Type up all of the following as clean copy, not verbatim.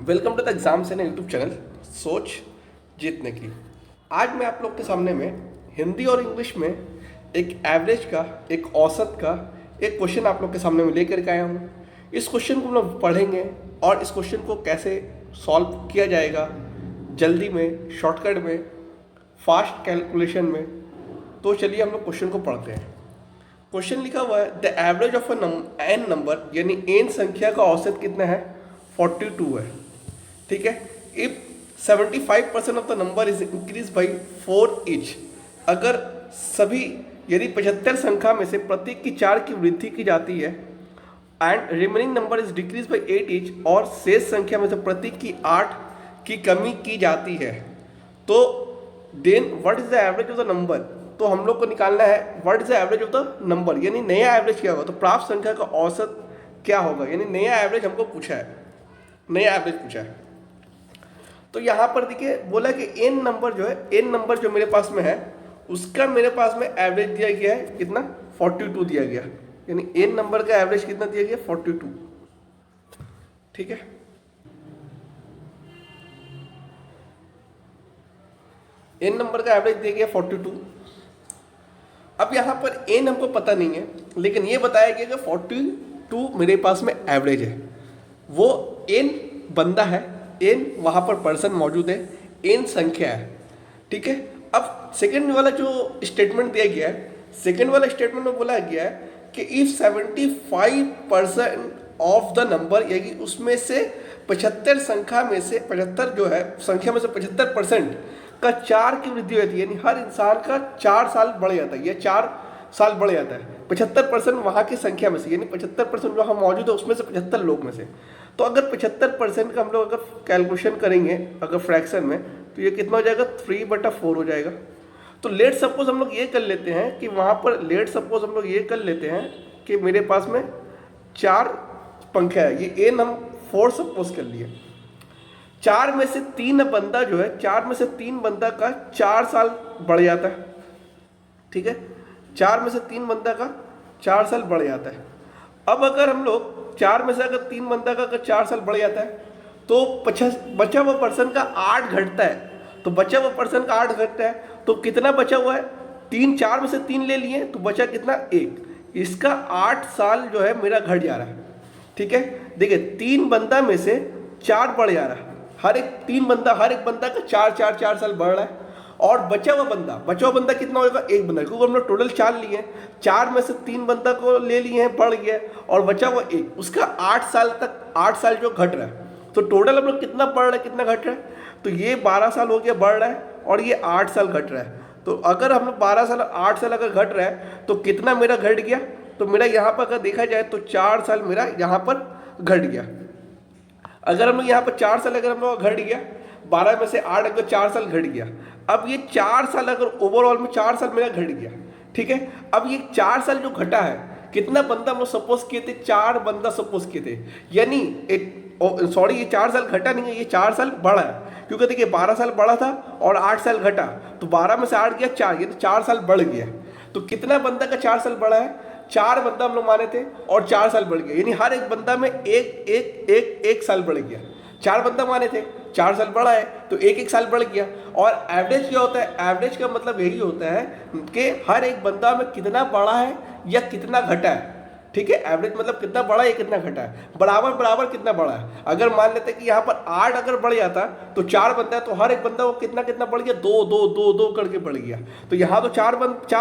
Welcome to the exam से ना YouTube channel सोच जीतने की। आज मैं आप लोग के सामने में हिंदी और इंग्लिश में एक एवरेज का, एक औसत का एक क्वेश्चन आप लोग के सामने में लेकर के आया हूँ। इस क्वेश्चन को हम लोग पढ़ेंगे और इस क्वेश्चन को कैसे सॉल्व किया जाएगा जल्दी में, शॉर्टकट में, फास्ट कैलकुलेशन में। तो चलिए हम लोग क्वेश्चन को पढ़ते हैं। क्वेश्चन लिखा हुआ है the average of N number, यानी एन संख्या का औसत कितना है, 42 है। ठीक है। If 75% of the number is increase by 4 each, अगर सभी यदि 75 संख्या में से प्रत्येक की 4 की वृद्धि की जाती है, and remaining number is decrease by 8 each, और शेष संख्या में से प्रत्येक की 8 की कमी की जाती है, तो then what is the average of the number. तो हम लोग को निकालना है what is the average of the number, यानी नया एवरेज क्या होगा। तो प्राप्त संख्या का औसत क्या होगा, यानी नया एवरेज हमको पूछा है, नया एवरेज पूछा है। तो यहाँ पर देखिए बोला कि एन नंबर जो है, एन नंबर जो मेरे पास में है उसका मेरे पास में एवरेज दिया गया है कितना, 42 दिया गया, यानी एन नंबर का एवरेज कितना दिया गया, 42। ठीक है। एन नंबर का एवरेज दिया गया 42। अब यहाँ पर एन हमको पता नहीं है, लेकिन ये बताया गया कि 42 मेरे पास में एवरेज है। वो एन बंदा है, एन वहाँ पर पर्सन मौजूद है, एन संख्या है। ठीक है। अब सेकंड वाला जो स्टेटमेंट दिया गया है, सेकंड वाला स्टेटमेंट में बोला गया है कि इफ 75% ऑफ द नंबर, यानी उसमें से 75 संख्या में से 75 जो है संख्या में से 75% का 4 की वृद्धि होती है, यानी हर इंसान का 4 साल बढ़ जाता है, या 4 साल बढ़ जाता है 75% वहाँ की संख्या में से, यानी 75% जो हम मौजूद है उसमें से 75 लोग में से। तो अगर 75% का हम लोग अगर कैलकुलेशन करेंगे अगर फ्रैक्शन में, तो ये कितना हो जाएगा, 3/4 हो जाएगा। तो लेट सपोज हम लोग ये कर लेते हैं कि वहाँ पर लेट सपोज हम लोग ये कर लेते हैं कि मेरे पास में 4 पंखे है, ये एन हम 4 सपोज कर लिए। 4 में से 3 बंदा जो है, 4 में से 3 बंदा का 4 साल बढ़ जाता है। ठीक है। 4 में से 3 बंदा का 4 साल बढ़ जाता है। अब अगर हम लोग 4 में से अगर 3 बंदा का अगर 4 साल बढ़ जाता है, तो बचा हुआ पर्सन का 8 घटता है। तो बचा हुआ पर्सन का 8 घटता है, तो कितना बचा हुआ है, 3, 4 में से 3 ले लिए तो बचा कितना, 1। इसका 8 साल जो है मेरा घट जा रहा है। ठीक है। देखिए 3 बंदा में से 4 बढ़ जा रहा है, हर एक 3 बंदा, हर एक बंदा का 4 साल बढ़ रहा है। और बचा हुआ बंदा कितना होगा, 1 बंदा, क्योंकि हम लोग टोटल 4 लिए हैं, 4 में से 3 बंदा को ले लिए हैं, बढ़ गया, और बचा हुआ 1, उसका 8 साल तक, 8 साल जो घट रहा है। तो टोटल हम लोग कितना बढ़ रहा है, कितना घट रहा है, तो ये 12 साल हो गया बढ़ रहा है, और ये 8 साल घट रहा है। तो अगर हम लोग 12 साल 8 साल अगर घट रहा है, तो कितना मेरा घट गया, तो मेरा यहाँ पर अगर देखा जाए तो 4 साल मेरा यहाँ पर घट गया। अगर हम लोग यहाँ पर 4 साल अगर हम लोग घट गया, 12 में से 8 अगर 4 साल घट गया, अब ये 4 साल अगर ओवरऑल में 4 साल मेरा घट गया। ठीक है। अब ये 4 साल जो घटा है, कितना बंदा हम लोग सपोज किए थे, 4 बंदा सपोज किए थे, यानी सॉरी ये 4 साल घटा नहीं है, ये 4 साल बढ़ा है, क्योंकि देखिए 12 साल बढ़ा था और 8 साल घटा, तो 12 में से 8 गया 4, ये तो 4 साल बढ़ गया। तो कितना बंदा का 4 साल बढ़ा है, 4 बंदा हम लोग माने थे और 4 साल बढ़ गया, यानी हर एक बंदा में एक साल बढ़ गया। 4 बंदा माने थे, 4 साल बढ़ा है, तो एक साल बढ़ गया। और एवरेज क्या होता है, एवरेज का मतलब यही होता है कि हर एक बंदा में कितना बढ़ा है या कितना घटा है। ठीक है। एवरेज मतलब कितना बढ़ा है, कितना घटा है, बराबर बराबर कितना बढ़ा है। अगर मान लेते हैं कि यहाँ पर 8 अगर बढ़ जाता तो 4 बंदा है, तो हर एक बंदा वो कितना कितना बढ़ गया, 2 2 2 2 करके बढ़ गया। तो यहाँ तो 4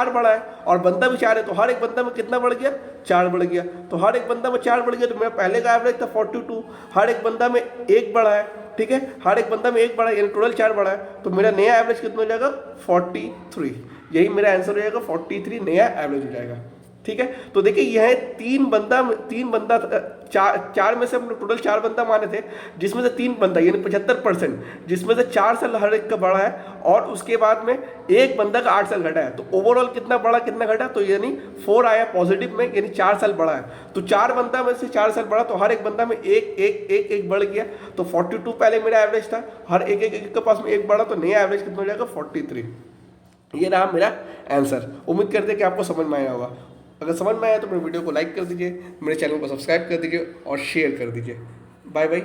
बढ़ा है और बंदा भी 4 है, तो हर एक बंदा में कितना बढ़ गया, 4 बढ़ गया। तो हर एक बंदा में 4 बढ़ गया, तो मेरा पहले का एवरेज था 42, हर एक बंदा में 1 बढ़ा है। ठीक है। हर एक बंदा में 1 बढ़ा है, यानी टोटल 4 बढ़ा है, तो मेरा नया एवरेज कितना हो जाएगा, 43। यही मेरा आंसर हो जाएगा, 43 नया एवरेज हो जाएगा। ठीक है। तो देखिए यह 3 बंदा 4 में से हम टोटल 4 बंदा माने थे, जिसमें से 3 बंदा यानी 75%, जिसमें से 4 साल हर एक का बढ़ा है, और उसके बाद में एक बंदा का 8 साल घटा है। तो ओवरऑल कितना बढ़ा कितना घटा, तो यानी 4 आया पॉजिटिव में, यानी 4 साल बढ़ा है। तो 4 बंदा में से 4 साल बढ़ा, तो हर एक बंदा में एक बढ़ गया। तो 42 पहले मेरा एवरेज था, हर एक के पास में 1 बढ़ा, तो नया एवरेज कितना हो जाएगा, 43। ये रहा मेरा आंसर। उम्मीद करते हैं कि आपको समझ में आया होगा। अगर समझ में आया तो मेरे वीडियो को लाइक कर दीजिए, मेरे चैनल को सब्सक्राइब कर दीजिए और शेयर कर दीजिए। Bye bye.